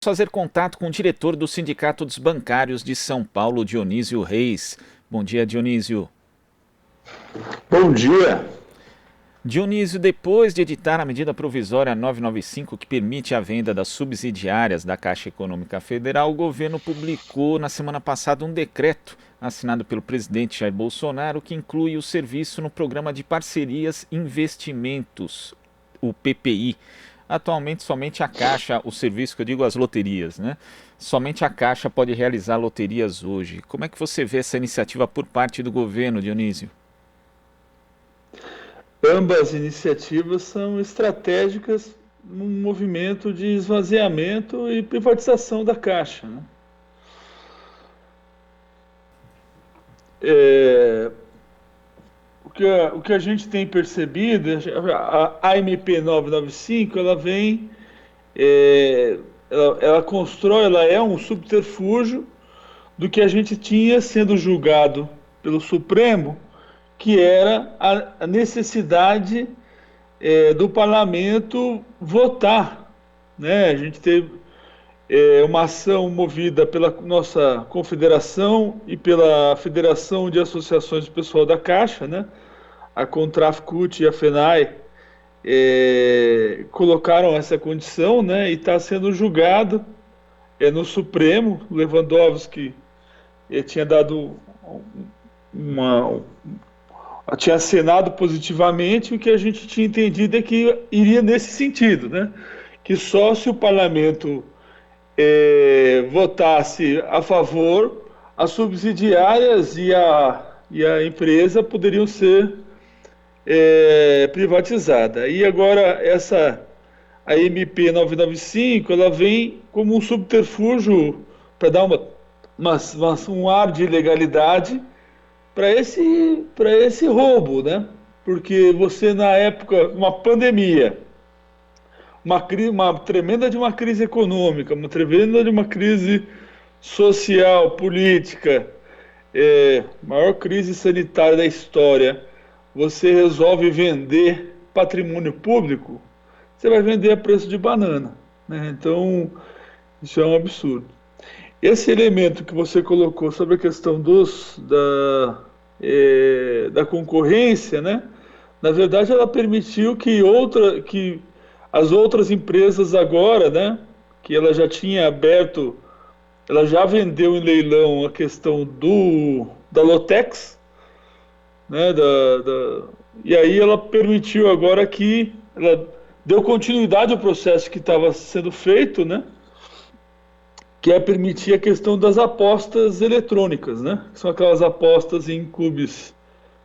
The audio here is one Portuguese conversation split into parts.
Fazer contato com o diretor do Sindicato dos Bancários de São Paulo, Dionísio Reis. Bom dia, Dionísio. Bom dia. Dionísio, depois de editar a medida provisória 995, que permite a venda das subsidiárias da Caixa Econômica Federal, o governo publicou na semana passada um decreto assinado pelo presidente Jair Bolsonaro que inclui o serviço no Programa de Parcerias e Investimentos, o PPI. Atualmente, somente a Caixa, o serviço que eu digo as loterias, né? Somente a Caixa pode realizar loterias hoje. Como é que você vê essa iniciativa por parte do governo, Dionísio? Ambas iniciativas são estratégicas num movimento de esvaziamento e privatização da Caixa, né? É, o que a gente tem percebido, a AMP 995, ela vem, ela constrói, ela é um subterfúgio do que a gente tinha sendo julgado pelo Supremo, que era a necessidade do parlamento votar, né? A gente teve uma ação movida pela nossa confederação e pela Federação de Associações do Pessoal da Caixa, né? A Contrafcut e a FENAI colocaram essa condição, né? E está sendo julgado no Supremo. Lewandowski tinha dado uma, tinha assinado positivamente. O que a gente tinha entendido é que iria nesse sentido, né? Que só se o parlamento votasse a favor, as subsidiárias e a empresa poderiam ser privatizadas. E agora a MP 995, ela vem como um subterfúgio para dar um ar de ilegalidade para esse roubo, né? Porque você, na época, uma pandemia, uma tremenda de uma crise econômica, uma tremenda de uma crise social, política, maior crise sanitária da história, você resolve vender patrimônio público, você vai vender a preço de banana, né? Então, isso é um absurdo. Esse elemento que você colocou sobre a questão da concorrência, né? Na verdade, ela permitiu que as outras empresas agora, né? Que ela já tinha aberto, ela já vendeu em leilão a questão da Lotex, né? E aí ela permitiu agora que ela deu continuidade ao processo que estava sendo feito, né? Que é permitir a questão das apostas eletrônicas, né? Que são aquelas apostas em clubes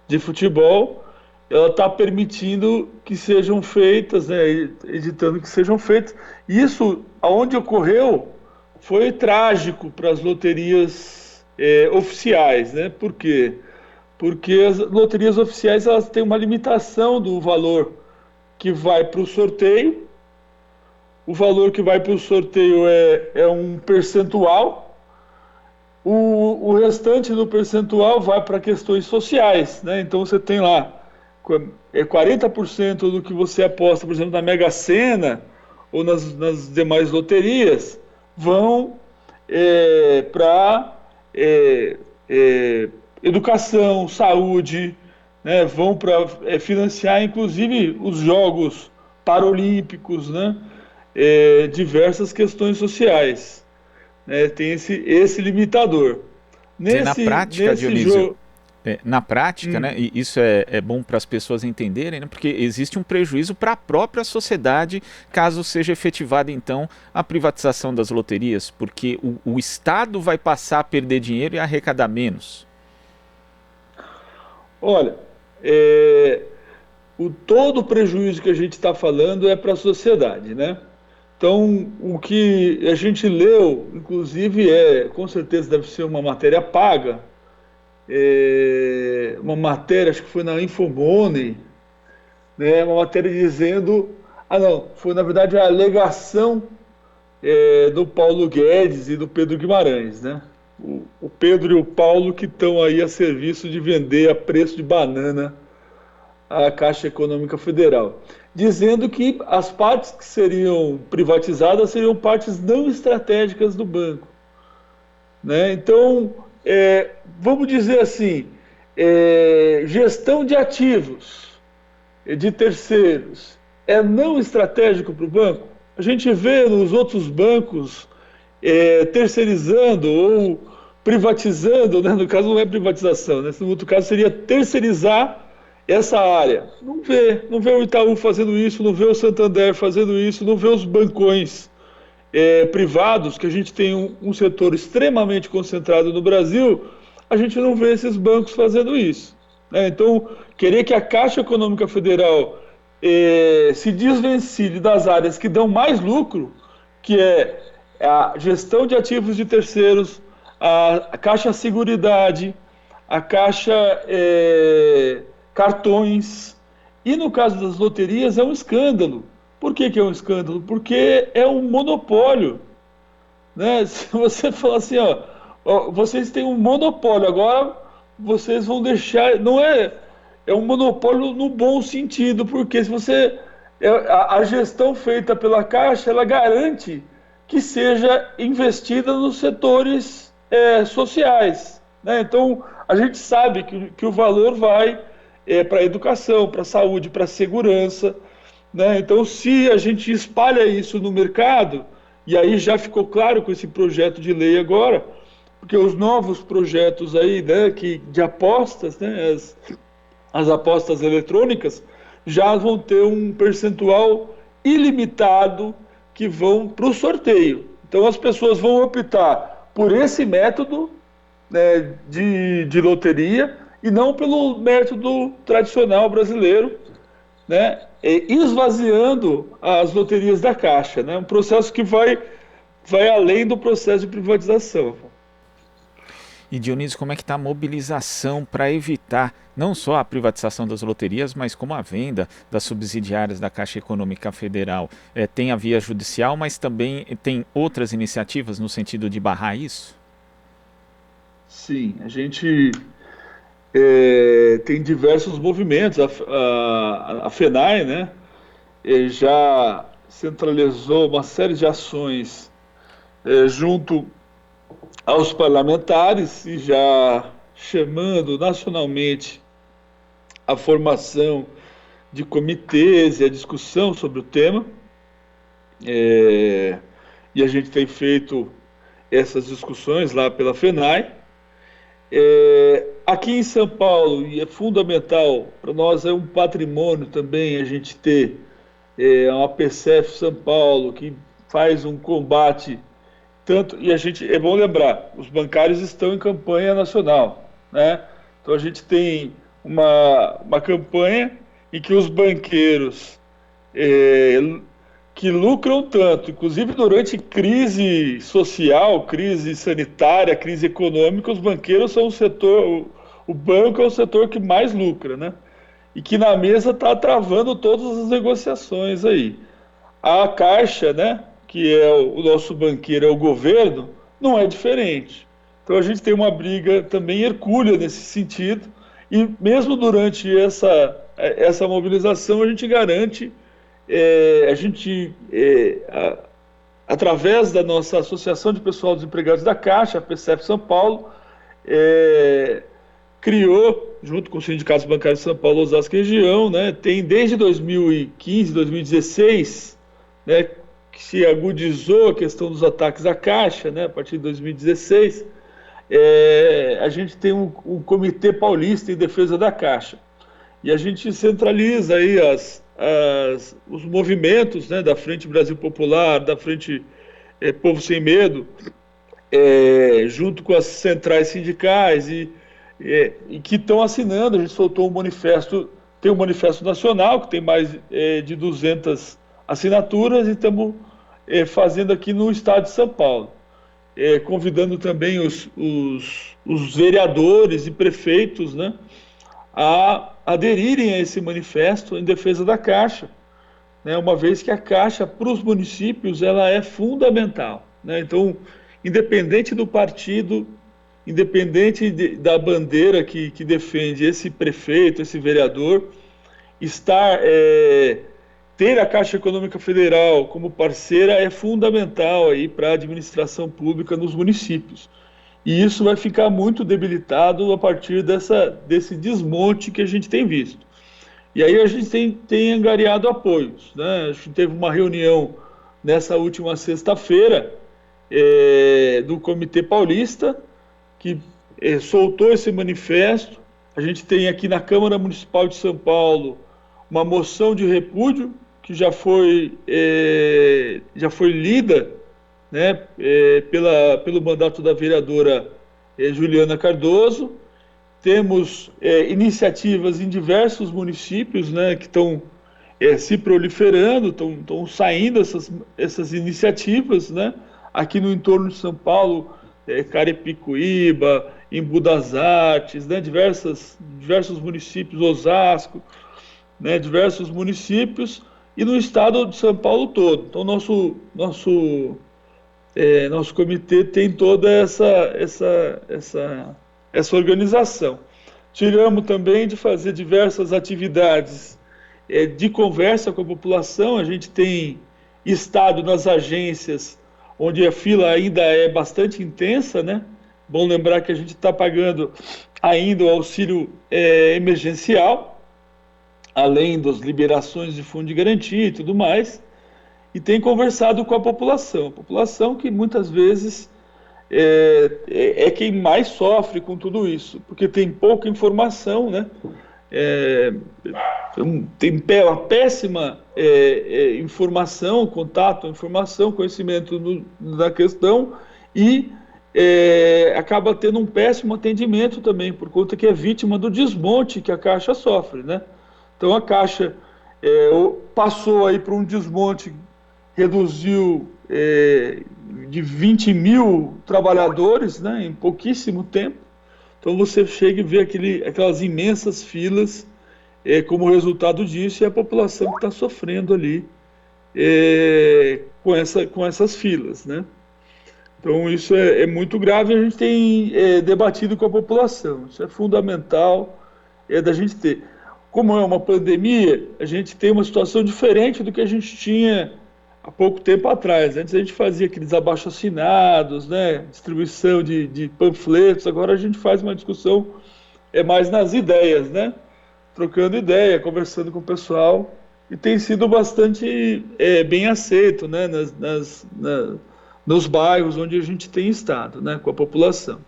de futebol. Ela está permitindo que sejam feitas, né? Editando que sejam feitas. Isso, aonde ocorreu, foi trágico para as loterias oficiais, né? Por quê? Porque as loterias oficiais elas têm uma limitação do valor que vai para o sorteio. O valor que vai para o sorteio é um percentual, o restante do percentual vai para questões sociais, né? Então você tem lá 40% do que você aposta, por exemplo, na Mega Sena ou nas demais loterias, vão para educação, saúde, né? Vão para financiar, inclusive, os Jogos Paralímpicos, né? Diversas questões sociais, né? Tem esse limitador. Dizer, na prática, Nesse Dionísio, jogo. na prática, né, e isso é bom para as pessoas entenderem, né, porque existe um prejuízo para a própria sociedade caso seja efetivada, então, a privatização das loterias, porque o Estado vai passar a perder dinheiro e arrecadar menos. Olha, todo o prejuízo que a gente está falando é para a sociedade, né? Então, o que a gente leu, inclusive, com certeza deve ser uma matéria paga, uma matéria, acho que foi na Infomoney, né? Uma matéria dizendo, não, foi na verdade a alegação do Paulo Guedes e do Pedro Guimarães, né? O Pedro e o Paulo que estão aí a serviço de vender a preço de banana a Caixa Econômica Federal. dizendo que as partes que seriam privatizadas seriam partes não estratégicas do banco, né? Então, vamos dizer assim, gestão de ativos de terceiros é não estratégico para o banco? A gente vê nos outros bancos terceirizando ou privatizando, né? No caso não é privatização, né? No outro caso seria terceirizar essa área. Não vê o Itaú fazendo isso, não vê o Santander fazendo isso, não vê os bancões privados, que a gente tem um setor extremamente concentrado no Brasil, a gente não vê esses bancos fazendo isso, né? Então, querer que a Caixa Econômica Federal se desvencilhe das áreas que dão mais lucro, que é a gestão de ativos de terceiros, a Caixa Seguridade, a Caixa Cartões, e no caso das loterias é um escândalo. Por que é um escândalo? Porque é um monopólio, né? Se você falar assim, ó, vocês têm um monopólio, agora vocês vão deixar, não é um monopólio no bom sentido, porque se você a gestão feita pela Caixa, ela garante que seja investida nos setores sociais, né? Então a gente sabe que o valor vai para a educação, para a saúde, para a segurança, né? Então, se a gente espalha isso no mercado, e aí já ficou claro com esse projeto de lei agora, porque os novos projetos aí, né, de apostas, né, as apostas eletrônicas, já vão ter um percentual ilimitado que vão para o sorteio. Então, as pessoas vão optar por esse método, né, de loteria e não pelo método tradicional brasileiro, né, esvaziando as loterias da Caixa, né, um processo que vai além do processo de privatização. E Dionísio, como é que está a mobilização para evitar não só a privatização das loterias, mas como a venda das subsidiárias da Caixa Econômica Federal? Tem a via judicial, mas também tem outras iniciativas no sentido de barrar isso? Sim, a gente tem diversos movimentos. A FENAI, né, já centralizou uma série de ações junto aos parlamentares e já chamando nacionalmente a formação de comitês e a discussão sobre o tema. E a gente tem feito essas discussões lá pela FENAI. Aqui em São Paulo, e é fundamental para nós, é um patrimônio também a gente ter uma PCF São Paulo que faz um combate tanto, e a gente, é bom lembrar, os bancários estão em campanha nacional, né? Então a gente tem uma campanha em que os banqueiros que lucram tanto, inclusive durante crise social, crise sanitária, crise econômica, os banqueiros são o banco é o setor que mais lucra, né? E que na mesa está travando todas as negociações aí. A Caixa, né, que é o nosso banqueiro, é o governo, não é diferente. Então a gente tem uma briga também hercúlea nesse sentido, e mesmo durante essa mobilização a gente garante, através da nossa Associação de Pessoal dos Empregados da Caixa, a PCF São Paulo, criou, junto com os sindicatos bancários de São Paulo, Osasco e região, né, tem desde 2015, 2016, né, que se agudizou a questão dos ataques à Caixa, né, a partir de 2016, a gente tem um Comitê Paulista em Defesa da Caixa. E a gente centraliza aí os movimentos, né, da Frente Brasil Popular, da Frente Povo Sem Medo, junto com as centrais sindicais e que estão assinando. A gente soltou um manifesto, tem um manifesto nacional que tem mais de 200 assinaturas, e estamos fazendo aqui no estado de São Paulo, convidando também os vereadores e prefeitos, né, a aderirem a esse manifesto em defesa da Caixa, né, uma vez que a Caixa, para os municípios, ela é fundamental, né? Então, independente do partido, independente da bandeira que defende esse prefeito, esse vereador, estar ter a Caixa Econômica Federal como parceira é fundamental aí para a administração pública nos municípios. E isso vai ficar muito debilitado a partir desse desmonte que a gente tem visto. E aí a gente tem angariado apoios, né? A gente teve uma reunião nessa última sexta-feira do Comitê Paulista, que soltou esse manifesto. A gente tem aqui na Câmara Municipal de São Paulo uma moção de repúdio que já foi lida, né, pelo mandato da vereadora Juliana Cardoso. Temos iniciativas em diversos municípios, né, que estão se proliferando, estão saindo essas iniciativas, né, aqui no entorno de São Paulo, Carapicuíba, Embu das Artes, né, diversos municípios, Osasco, né, diversos municípios, e no estado de São Paulo todo. Então, nosso comitê tem toda essa organização. Tiramos também de fazer diversas atividades de conversa com a população. A gente tem estado nas agências onde a fila ainda é bastante intensa, né? Bom lembrar que a gente está pagando ainda o auxílio emergencial, além das liberações de fundo de garantia e tudo mais, e tem conversado com a população que muitas vezes é quem mais sofre com tudo isso, porque tem pouca informação, né? Tem uma péssima informação, conhecimento da questão, e acaba tendo um péssimo atendimento também, por conta que é vítima do desmonte que a Caixa sofre, né? Então a Caixa passou aí para um desmonte, reduziu de 20 mil trabalhadores, né, em pouquíssimo tempo. Então você chega e vê aquelas imensas filas como resultado disso, e a população que está sofrendo ali com essas filas, né? Então isso é muito grave, e a gente tem debatido com a população. Isso é fundamental da gente ter. Como é uma pandemia, a gente tem uma situação diferente do que a gente tinha há pouco tempo atrás. Antes a gente fazia aqueles abaixo-assinados, né, distribuição de panfletos. Agora a gente faz uma discussão mais nas ideias, né, trocando ideia, conversando com o pessoal, e tem sido bastante bem aceito, né, nos bairros onde a gente tem estado, né, com a população.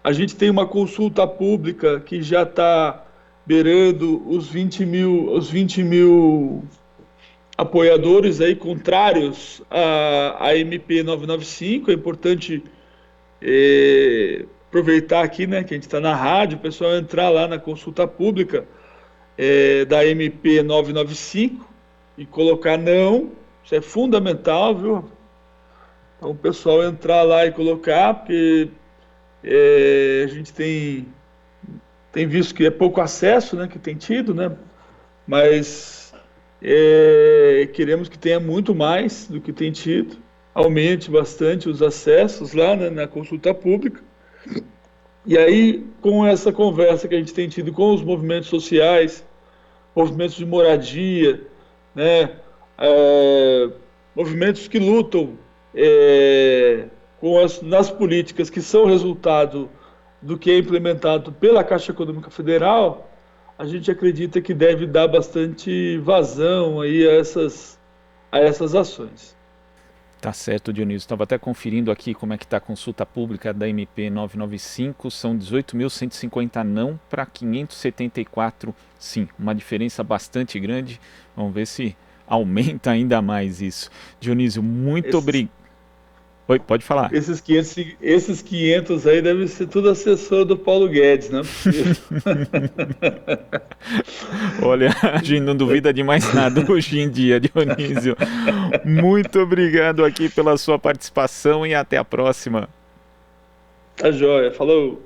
A gente tem uma consulta pública que já está beirando os 20 mil apoiadores aí contrários à MP 995. É importante aproveitar aqui, né, que a gente está na rádio, o pessoal entrar lá na consulta pública da MP 995 e colocar não. Isso é fundamental, viu? Então o pessoal entrar lá e colocar, porque a gente tem visto que é pouco acesso, né, que tem tido, né, mas queremos que tenha muito mais do que tem tido, aumente bastante os acessos lá, né, na consulta pública. E aí, com essa conversa que a gente tem tido com os movimentos sociais, movimentos de moradia, né, movimentos que lutam nas políticas que são resultado do que é implementado pela Caixa Econômica Federal, a gente acredita que deve dar bastante vazão aí a essas ações. Tá certo, Dionísio. Estava até conferindo aqui como é que está a consulta pública da MP 995. São 18.150 não para 574 sim. Uma diferença bastante grande. Vamos ver se aumenta ainda mais isso. Dionísio, muito obrigado. Oi, pode falar. Esses 500 aí devem ser tudo assessor do Paulo Guedes, né? Olha, a gente não duvida de mais nada hoje em dia, Dionísio. Muito obrigado aqui pela sua participação e até a próxima. Tá joia, falou.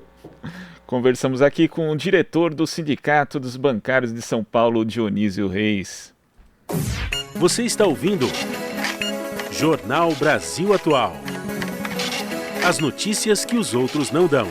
Conversamos aqui com o diretor do Sindicato dos Bancários de São Paulo, Dionísio Reis. Você está ouvindo Jornal Brasil Atual. As notícias que os outros não dão.